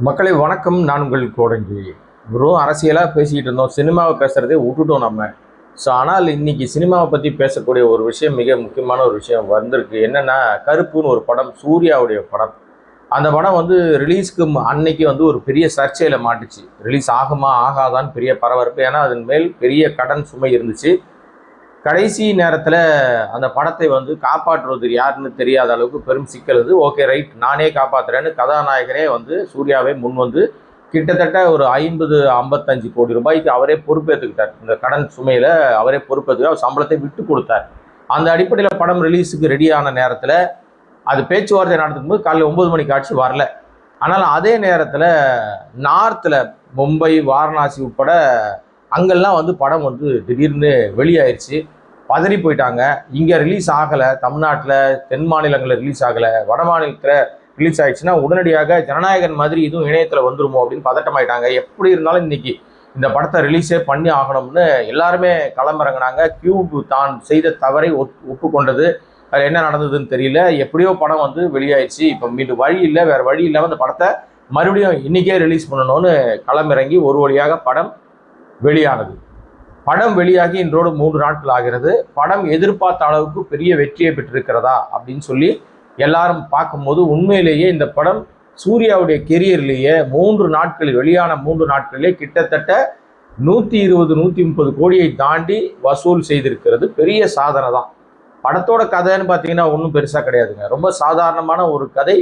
மக்களை வணக்கம். நான் உங்கள் கோடங்கி. வெறும் அரசியலாக பேசிக்கிட்டு இருந்தோம், சினிமாவை பேசுகிறதே விட்டுட்டோம் நம்ம. ஆனால் இன்னைக்கு சினிமாவை பற்றி பேசக்கூடிய ஒரு விஷயம், மிக முக்கியமான ஒரு விஷயம் வந்திருக்கு. என்னென்னா, கருப்புன்னு ஒரு படம், சூர்யாவுடைய படம். அந்த படம் ரிலீஸ்க்கு அன்னைக்கு ஒரு பெரிய சர்ச்சையில் மாட்டுச்சு. ரிலீஸ் ஆகுமா ஆகாதான்னு பெரிய பரபரப்பு. ஏன்னா அதன் மேல் பெரிய கடன் சுமை இருந்துச்சு. கடைசி நேரத்தில் அந்த படத்தை காப்பாற்றுவது யாருன்னு தெரியாத அளவுக்கு பெரும் சிக்கல் இது. ஓகே ரைட், நானே காப்பாற்றுறேன்னு கதாநாயகரே சூர்யாவை முன் கிட்டத்தட்ட ஒரு 50-55 கோடி ரூபாய்க்கு அவரே பொறுப்பேற்றுக்கிட்டார். இந்த கடன் சுமையில் அவரே பொறுப்பேற்றுக்கிட்டார். சம்பளத்தை விட்டு கொடுத்தார். அந்த அடிப்படையில் படம் ரிலீஸுக்கு ரெடியான நேரத்தில் அது பேச்சுவார்த்தை நடத்தும் போது காலையில் 9 மணிக்கு ஆட்சி வரல. ஆனால் அதே நேரத்தில் நார்த்தில் மும்பை, வாரணாசி உட்பட அங்கெல்லாம் படம் திடீர்னு வெளியாயிருச்சு. பதறி போயிட்டாங்க. இங்கே ரிலீஸ் ஆகலை, தமிழ்நாட்டில் தென் மாநிலங்களில் ரிலீஸ் ஆகலை, வட மாநிலத்தில் ரிலீஸ் ஆகிடுச்சுன்னா உடனடியாக ஜனநாயகன் மாதிரி இதுவும் இணையத்தில் வந்துருமோ அப்படின்னு பதட்டமாயிட்டாங்க. எப்படி இருந்தாலும் இன்னைக்கு இந்த படத்தை ரிலீஸே பண்ணி ஆகணும்னு எல்லாருமே களமிறங்கினாங்க. கியூப் தான் செய்த தவறை ஒப்புக்கொண்டது. அதில் என்ன நடந்ததுன்னு தெரியல. எப்படியோ படம் வெளியாயிடுச்சு. இப்போ மீண்டும் வழி இல்லை, வேறு வழி இல்லாமல் அந்த படத்தை மறுபடியும் இன்றைக்கே ரிலீஸ் பண்ணணும்னு களமிறங்கி ஒரு வழியாக படம் வெளியானது. படம் வெளியாகி இன்றோடு 3 நாட்கள் ஆகிறது. படம் எதிர்பார்த்த அளவுக்கு பெரிய வெற்றியை பெற்றிருக்கிறதா அப்படின்னு சொல்லி எல்லாரும் பார்க்கும்போது, உண்மையிலேயே இந்த படம் சூர்யாவுடைய கெரியர்லேயே 3 நாட்களில் வெளியான 3 நாட்களிலே கிட்டத்தட்ட 120-130 கோடியை தாண்டி வசூல் செய்திருக்கிறது. பெரிய சாதனை தான். படத்தோட கதைன்னு பார்த்தீங்கன்னா ஒன்றும் பெருசாக கிடையாதுங்க. ரொம்ப சாதாரணமான ஒரு கதை.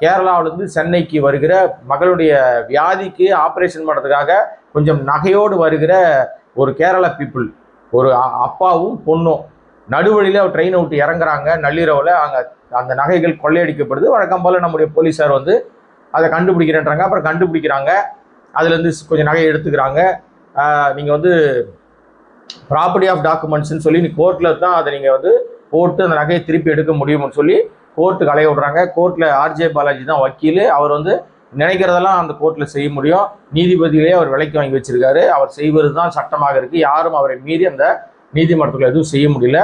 கேரளாவிலேருந்து சென்னைக்கு வருகிற மகளுடைய வியாதிக்கு ஆப்ரேஷன் பண்ணுறதுக்காக கொஞ்சம் நகையோடு வருகிற ஒரு கேரளா பீப்புள், ஒரு அப்பாவும் பொண்ணும் நடுவழியில் அவர் ட்ரெயினை விட்டு இறங்குறாங்க. நள்ளிரவில் அங்கே அந்த நகைகள் கொள்ளையடிக்கப்படுது. வழக்கம் போல் நம்முடைய போலீஸார் அதை கண்டுபிடிக்கிறேன்றாங்க. அப்புறம் கண்டுபிடிக்கிறாங்க. அதுலேருந்து கொஞ்சம் நகையை எடுத்துக்கிறாங்க. நீங்கள் ப்ராப்பர்ட்டி ஆஃப் டாக்குமெண்ட்ஸ்ன்னு சொல்லி கோர்ட்டில் தான் அதை நீங்கள் போட்டு அந்த நகையை திருப்பி எடுக்க முடியும்னு சொல்லி கோர்ட்டுக்கு அலைய விடுறாங்க. கோர்ட்டில் ஆர்ஜே பாலாஜி தான் வக்கீல். அவர் நினைக்கிறதெல்லாம் அந்த கோர்ட்டில் செய்ய முடியும். நீதிபதிகளே அவர் விலைக்கு வாங்கி வச்சிருக்காரு. அவர் செய்வது தான் சட்டமாக இருக்குது. யாரும் அவரை மீறி அந்த நீதிமன்றத்தில் எதுவும் செய்ய முடியல.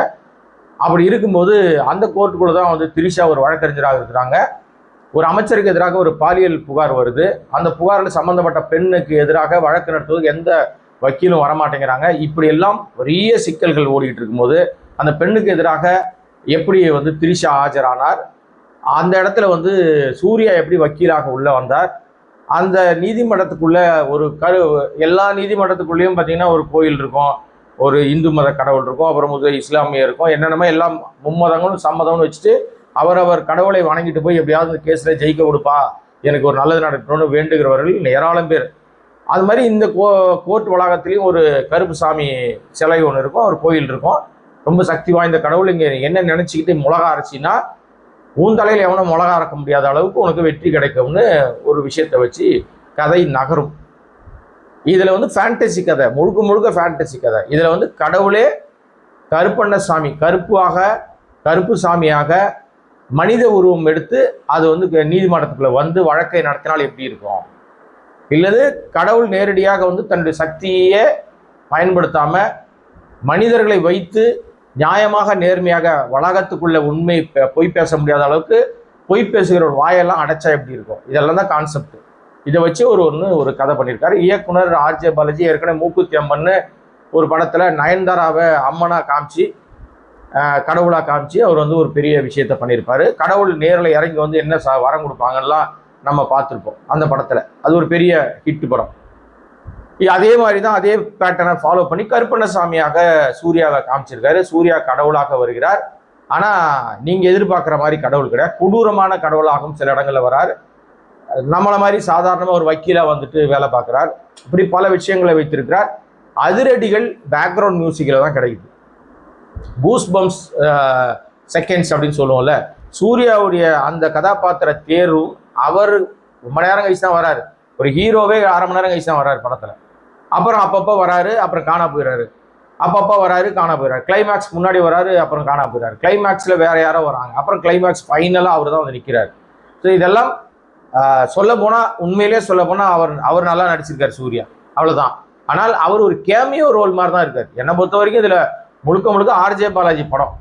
அப்படி இருக்கும்போது அந்த கோர்ட்டுக்குள்ள தான் திரிஷா ஒரு வழக்கறிஞராக இருக்கிறாங்க. ஒரு அமைச்சருக்கு எதிராக ஒரு பாலியல் புகார் வருது. அந்த புகாரில் சம்பந்தப்பட்ட பெண்ணுக்கு எதிராக வழக்கு நடத்துவதற்கு எந்த வக்கீலும் வரமாட்டேங்கிறாங்க. இப்படி எல்லாம் பெரிய சிக்கல்கள் ஓடிட்டு இருக்கும்போது அந்த பெண்ணுக்கு எதிராக எப்படி திரிஷா ஆஜரானார், அந்த இடத்துல சூர்யா எப்படி வக்கீலாக உள்ள வந்தார், அந்த நீதிமன்றத்துக்குள்ள ஒரு எல்லா நீதிமன்றத்துக்குள்ளேயும் பார்த்தீங்கன்னா ஒரு கோயில் இருக்கும், ஒரு இந்து மத கடவுள் இருக்கும், அப்புறம் இஸ்லாமிய இருக்கும், என்னென்னமோ எல்லாம் மும்மதங்களும் சம்மதம்னு வச்சுட்டு அவரவர் கடவுளை வணங்கிட்டு போய் எப்படியாவது கேஸில் ஜெயிக்க கொடுப்பா, எனக்கு ஒரு நல்லது நடக்கணும்னு வேண்டுகிறவர்கள் ஏராளம் பேர். அது மாதிரி இந்த கோர்ட் வளாகத்திலையும் ஒரு கருப்பு சாமி சிலை ஒன்று இருக்கும், ஒரு கோயில் இருக்கும். ரொம்ப சக்தி வாய்ந்த கடவுள். இங்கே என்ன நினச்சிக்கிட்டு மிளகா அரைச்சின்னா உன் தலையில் எவனும் மிளகா அரைக்க முடியாத அளவுக்கு உனக்கு வெற்றி கிடைக்கும்னு ஒரு விஷயத்தை வச்சு கதை நகரும். இதில் ஃபேண்டசி கதை, முழுக்க முழுக்க ஃபேண்டசி கதை. இதில் கடவுளே கருப்பண்ண சாமி, கருப்பு சாமியாக மனித உருவம் எடுத்து அது நீதிமன்றத்துக்குள்ள வழக்கை நடத்தினால் எப்படி இருக்கும், இல்லது கடவுள் நேரடியாக தன்னுடைய சக்தியே பயன்படுத்தாமல் மனிதர்களை வைத்து நியாயமாக நேர்மையாக வளாகத்துக்குள்ள உண்மை பொய் பேச முடியாத அளவுக்கு பொய் பேசுகிற ஒரு வாயெல்லாம் அடைச்சா எப்படி இருக்கும். இதெல்லாம் தான் கான்செப்ட். இதை வச்சு ஒரு கதை பண்ணியிருக்காரு இயக்குனர் ஆர்ஜே பாலாஜி. ஏற்கனவே மூக்குத்தி அம்மன்னு ஒரு படத்தில் நயன்தாராவை அம்மனாக காமிச்சு, கடவுளாக காமிச்சு அவர் ஒரு பெரிய விஷயத்த பண்ணியிருப்பார். கடவுள் நேரில் இறங்கி என்ன வரம் கொடுப்பாங்கலாம் நம்ம பார்த்துருப்போம் அந்த படத்தில். அது ஒரு பெரிய ஹிட் படம். அதே மாதிரி தான் அதே பேட்டர்னை ஃபாலோ பண்ணி கருப்பண்ணசாமியாக சூர்யாவை காமிச்சிருக்காரு. சூர்யா கடவுளாக வருகிறார். ஆனால் நீங்கள் எதிர்பார்க்குற மாதிரி கடவுள் கிடையாது. கொடூரமான கடவுளாகவும் சில இடங்களில் வரார். நம்மளை மாதிரி சாதாரணமாக ஒரு வக்கீலாக வேலை பார்க்குறார். இப்படி பல விஷயங்களை வைத்திருக்கிறார். அதிரடிகள் பேக்ரவுண்ட் மியூசிக்கில் தான் கிடைக்குது. கூஸ் பம்ப்ஸ் செகண்ட்ஸ் அப்படின்னு சொல்லுவோம்ல, சூர்யாவுடைய அந்த கதாபாத்திர தேர்வும் அவர் ரொம்ப நேரம் கழிச்சு தான் வராரு. ஒரு ஹீரோவே 1/2 மணி நேரம் கழிச்சு தான் வராரு படத்தில். அப்புறம் அப்பப்போ வராரு, அப்புறம் காணா போயிடுறாரு. அப்பப்போ வராரு, காணா போயிடுறாரு. கிளைமேக்ஸ் முன்னாடி வராரு, அப்புறம் காணா போயிடுறாரு. கிளைமேக்ஸில் வேற யாரோ வராங்க, அப்புறம் கிளைமேக்ஸ் ஃபைனலாக அவர் தான் நிற்கிறார். ஸோ இதெல்லாம் சொல்ல போனால், உண்மையிலே சொல்ல போனால் அவர் நல்லா நடிச்சிருக்காரு சூர்யா, அவ்வளோதான். ஆனால் அவர் ஒரு கேமியோ ரோல் மாதிரி தான் இருக்கார். என்னை பொறுத்த வரைக்கும் இதில் முழுக்க ஆர்ஜே பாலாஜி படம்.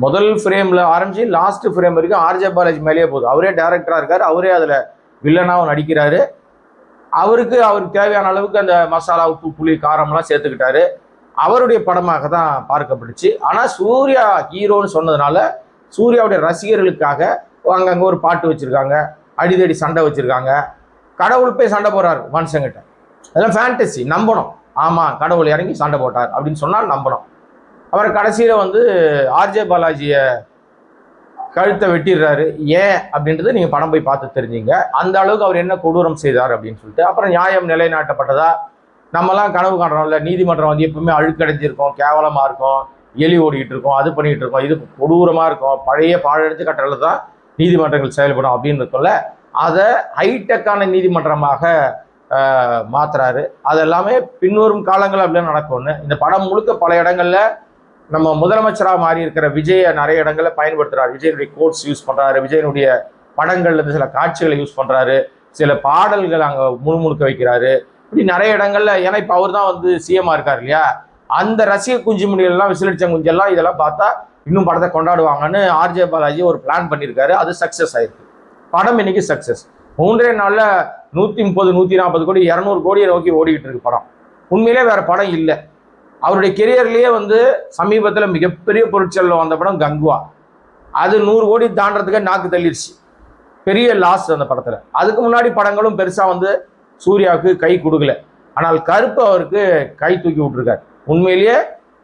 முதல் ஃப்ரேமில் ஆரம்பிச்சு லாஸ்ட் ஃப்ரேம் வரைக்கும் ஆர்ஜே பாலாஜி மேலேயே போகுது. அவரே டைரக்டராக இருக்கார், அவரே அதில் வில்லனாவும் நடிக்கிறாரு. அவருக்கு தேவையான அளவுக்கு அந்த மசாலா, உப்பு, புளி, காரம்லாம் சேர்த்துக்கிட்டாரு. அவருடைய படமாக தான் பார்க்கப்பட்டுச்சு. ஆனால் சூர்யா ஹீரோன்னு சொன்னதுனால சூர்யாவுடைய ரசிகர்களுக்காக அங்கங்கே ஒரு பாட்டு வச்சுருக்காங்க, அடிதடி சண்டை வச்சுருக்காங்க. கடவுள் போய் சண்டை போடுறாரு மனுஷங்கிட்ட. அதெல்லாம் ஃபேண்டசி, நம்பணும். ஆமாம், கடவுள் இறங்கி சண்டை போட்டார் அப்படின்னு சொன்னால் நம்பணும். அவர் கடைசியில் வந்து ஆர்ஜே பாலாஜியை கழுத்தை வெட்டிடுறாரு. ஏன் அப்படின்றது நீங்கள் படம் போய் பார்த்து தெரிஞ்சுங்க. அந்த அளவுக்கு அவர் என்ன கொடூரம் செய்தார் அப்படின்னு சொல்லிட்டு. அப்புறம் நியாயம் நிலைநாட்டப்பட்டதா? நம்மலாம் கனவு காண்றோம்ல, நீதிமன்றம் வந்து எப்பவுமே அழுக்கடைஞ்சிருக்கும், கேவலமாக இருக்கும், எலி ஓடிக்கிட்டு இருக்கும், அது பண்ணிக்கிட்டு இருக்கோம், இது கொடூரமாக இருக்கும், பழைய பாழடைஞ்ச கட்டளை தான் நீதிமன்றங்கள் செயல்படும் அப்படின்னு இருக்கும்ல. அதை ஹைடெக்கான நீதிமன்றமாக மாத்துறாரு. அது எல்லாமே பின்வரும் காலங்கள் அப்படிலாம் நடக்கும்னு. இந்த படம் முழுக்க பல இடங்கள்ல நம்ம முதலமைச்சராக மாறி இருக்கிற விஜயை நிறைய இடங்கள்ல பயன்படுத்துறாரு. விஜயனுடைய கோட்ஸ் யூஸ் பண்றாரு, விஜயனுடைய படங்கள்ல இருந்து சில காட்சிகளை யூஸ் பண்றாரு, சில பாடல்கள் அங்க முழுமுழுக்க வைக்கிறாரு. இப்படி நிறைய இடங்கள்ல. ஏன்னா இப்ப அவர் தான் வந்து சிஎம்மா இருக்காரு இல்லையா, அந்த ரசிக குஞ்சு முடியெல்லாம் விசிலடிச்ச குஞ்செல்லாம் இதெல்லாம் பார்த்தா இன்னும் படத்தை கொண்டாடுவாங்கன்னு ஆர்ஜே பாலாஜி ஒரு பிளான் பண்ணியிருக்காரு. அது சக்சஸ் ஆயிருக்கு. படம் இன்னைக்கு சக்சஸ். 3 நாள்ல 130, 140 கோடி, 200 கோடியை நோக்கி ஓடிக்கிட்டு இருக்கு படம். உண்மையிலே வேற படம் இல்லை. அவருடைய கெரியர்லயே வந்து சமீபத்தில் மிகப்பெரிய பொருட்செல்ல வந்த படம் கங்குவா. அது 100 கோடி தாண்டறதுக்கு நாக்கு தள்ளிடுச்சு. பெரிய லாஸ் அந்த படத்துல. அதுக்கு முன்னாடி படங்களும் பெருசா வந்து சூர்யாவுக்கு கை கொடுக்கல. ஆனால் கருப்பு அவருக்கு கை தூக்கி விட்டுருக்காரு. உண்மையிலேயே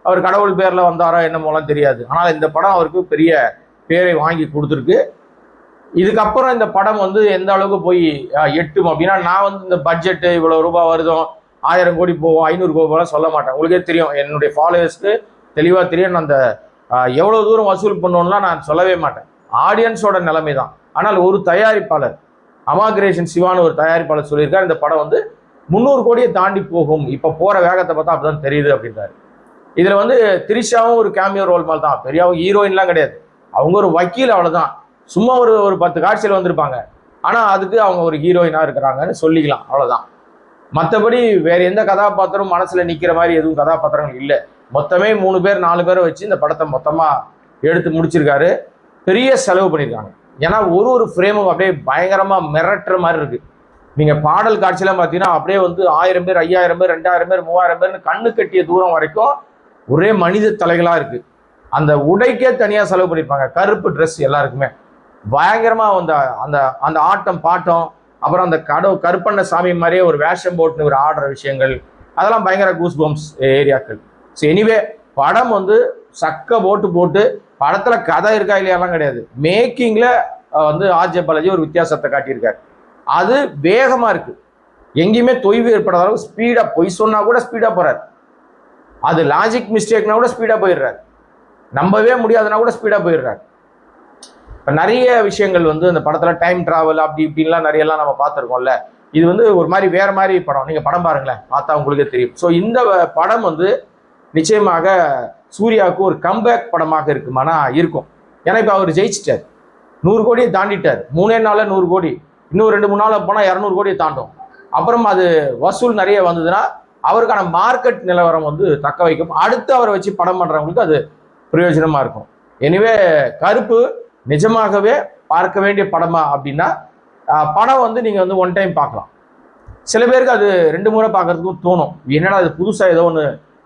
அவர் கடவுள் பேர்ல வந்தாரோ என்னமோலாம் தெரியாது. ஆனால் இந்த படம் அவருக்கு பெரிய பேரை வாங்கி கொடுத்துருக்கு. இதுக்கப்புறம் இந்த படம் வந்து எந்த அளவுக்கு போய் எட்டும் அப்படின்னா, நான் வந்து இந்த பட்ஜெட்டு இவ்வளவு ரூபாய் வருதும், 1000 கோடி போவோம், 500 கோடி போகலாம் சொல்ல மாட்டேன். உங்களுக்கே தெரியும், என்னுடைய ஃபாலோவர்ஸ்க்கு தெளிவாக தெரியும். நான் அந்த எவ்வளோ தூரம் வசூல் பண்ணோம்லாம் நான் சொல்லவே மாட்டேன். ஆடியன்ஸோட நிலைமை தான். ஆனால் ஒரு தயாரிப்பாளர், அமாகிரேஷன் சிவான்னு ஒரு தயாரிப்பாளர் சொல்லியிருக்காரு, இந்த படம் வந்து 300 கோடியை தாண்டி போகும், இப்போ போகிற வேகத்தை பார்த்தா அப்படிதான் தெரியுது அப்படின்றாரு. இதில் வந்து திரிஷாவும் ஒரு கேமியோ ரோல் மாதிரி தான். பெரியாவும் ஹீரோயின்லாம் கிடையாது, அவங்க ஒரு வக்கீல், அவ்வளோதான். சும்மா ஒரு 10 காட்சியில் வந்திருப்பாங்க. ஆனால் அதுக்கு அவங்க ஒரு ஹீரோயினாக இருக்கிறாங்கன்னு சொல்லிக்கலாம், அவ்வளோதான். மற்றபடி வேற எந்த கதாபாத்திரம் மனசில் நிற்கிற மாதிரி எதுவும் கதாபாத்திரங்கள் இல்லை. மொத்தமே 3 பேர் 4 பேரை வச்சு இந்த படத்தை மொத்தமாக எடுத்து முடிச்சிருக்காரு. பெரிய செலவு பண்ணியிருக்காங்க. ஏன்னா ஒரு ஃப்ரேமும் அப்படியே பயங்கரமாக மிரட்டுற மாதிரி இருக்கு. நீங்கள் பாடல் காட்சியெல்லாம் பார்த்தீங்கன்னா அப்படியே வந்து 1000 பேர், 5000 பேர், 2000 பேர், 3000 பேர்னு கண்ணு கட்டிய தூரம் வரைக்கும் ஒரே மனித தலைகளாக இருக்கு. அந்த உடைக்கே தனியாக செலவு பண்ணியிருப்பாங்க. கருப்பு ட்ரெஸ் எல்லாருக்குமே பயங்கரமாக அந்த அந்த அந்த ஆட்டம் பாட்டம், அப்புறம் அந்த கருப்பண்ண சாமி மாதிரியே ஒரு வேஷம் போட்டுன்னு ஒரு ஆடுற விஷயங்கள், அதெல்லாம் பயங்கர கூஸ் பம்ப்ஸ் ஏரியாக்கள். ஸோ எனிவே படம் வந்து சக்க போட்டு படத்துல கதை இருக்கா இல்லையாலாம் கிடையாது. மேக்கிங்ல வந்து ஆர்ஜே பாலாஜி ஒரு வித்தியாசத்தை காட்டியிருக்காரு. அது வேகமா இருக்கு, எங்கேயுமே தொய்வு ஏற்படாத அளவுக்கு ஸ்பீடா, பொய் சொன்னா கூட ஸ்பீடா போறாரு. அது லாஜிக் மிஸ்டேக்னா கூட ஸ்பீடா போயிடுறாரு, நம்பவே முடியாதுன்னா கூட ஸ்பீடா போயிடுறாரு. இப்போ நிறைய விஷயங்கள் வந்து அந்த படத்தில் டைம் ட்ராவல் அப்படி இப்படின்லாம் நிறையெல்லாம் நம்ம பார்த்துருக்கோம்ல. இது வந்து ஒரு மாதிரி வேற மாதிரி படம். நீங்கள் படம் பாருங்களேன், பார்த்தா உங்களுக்கே தெரியும். ஸோ இந்த படம் வந்து நிச்சயமாக சூர்யாவுக்கு ஒரு கம்பேக் படமாக இருக்குமானா இருக்கும். ஏன்னா இப்போ அவர் ஜெயிச்சிட்டார், 100 கோடியை தாண்டிட்டார். 3 நாளில் 100 கோடி, இன்னும் 2-3 நாளில் போனால் 200 கோடியை தாண்டும். அப்புறம் அது வசூல் நிறைய வந்ததுன்னா அவருக்கான மார்க்கெட் நிலவரம் வந்து தக்க வைக்கும். அடுத்து அவரை வச்சு படம் பண்ணுறவங்களுக்கு அது பிரயோஜனமாக இருக்கும். எனவே கருப்பு நிஜமாகவே பார்க்க வேண்டிய படமா அப்படின்னா, படம் வந்து நீங்கள் வந்து 1 டைம் பார்க்கலாம். சில பேருக்கு அது 2 முறை பார்க்கறதுக்கும் தோணும். என்னடா அது புதுசாக ஏதோ ஒன்று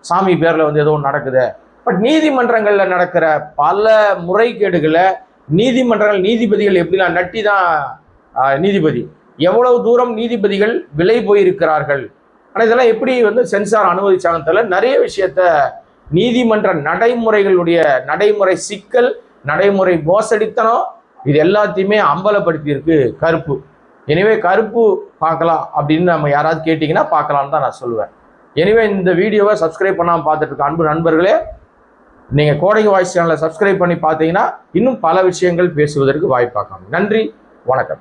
சாமி பேரில் வந்து ஏதோ ஒன்று நடக்குது. பட் நீதிமன்றங்களில் நடக்கிற பல முறைகேடுகளை நீதிபதிகள் எப்படிலாம் நட்டி தான் நீதிபதி, எவ்வளவு தூரம் நீதிபதிகள் விலை போயிருக்கிறார்கள். ஆனால் இதெல்லாம் எப்படி வந்து சென்சார் அனுமதிச்சாங்கன்னு தெரியல. நிறைய விஷயத்த நீதிமன்ற நடைமுறைகளுடைய நடைமுறை சிக்கல், நடைமுறை மோசடித்தனம், இது எல்லாத்தையுமே அம்பலப்படுத்தி இருக்கு கருப்பு. எனவே கருப்பு பார்க்கலாம் அப்படின்னு நம்ம யாராவது கேட்டிங்கன்னா பார்க்கலான்னு தான் நான் சொல்லுவேன். எனவே இந்த வீடியோவை சப்ஸ்கிரைப் பண்ணாமல் பார்த்துட்டு இருக்க அன்பு நண்பர்களே, நீங்கள் கோடை வாய்ஸ் சேனலை சப்ஸ்கிரைப் பண்ணி பார்த்தீங்கன்னா இன்னும் பல விஷயங்கள் பேசுவதற்கு வாய்ப்பாக்கலாம். நன்றி, வணக்கம்.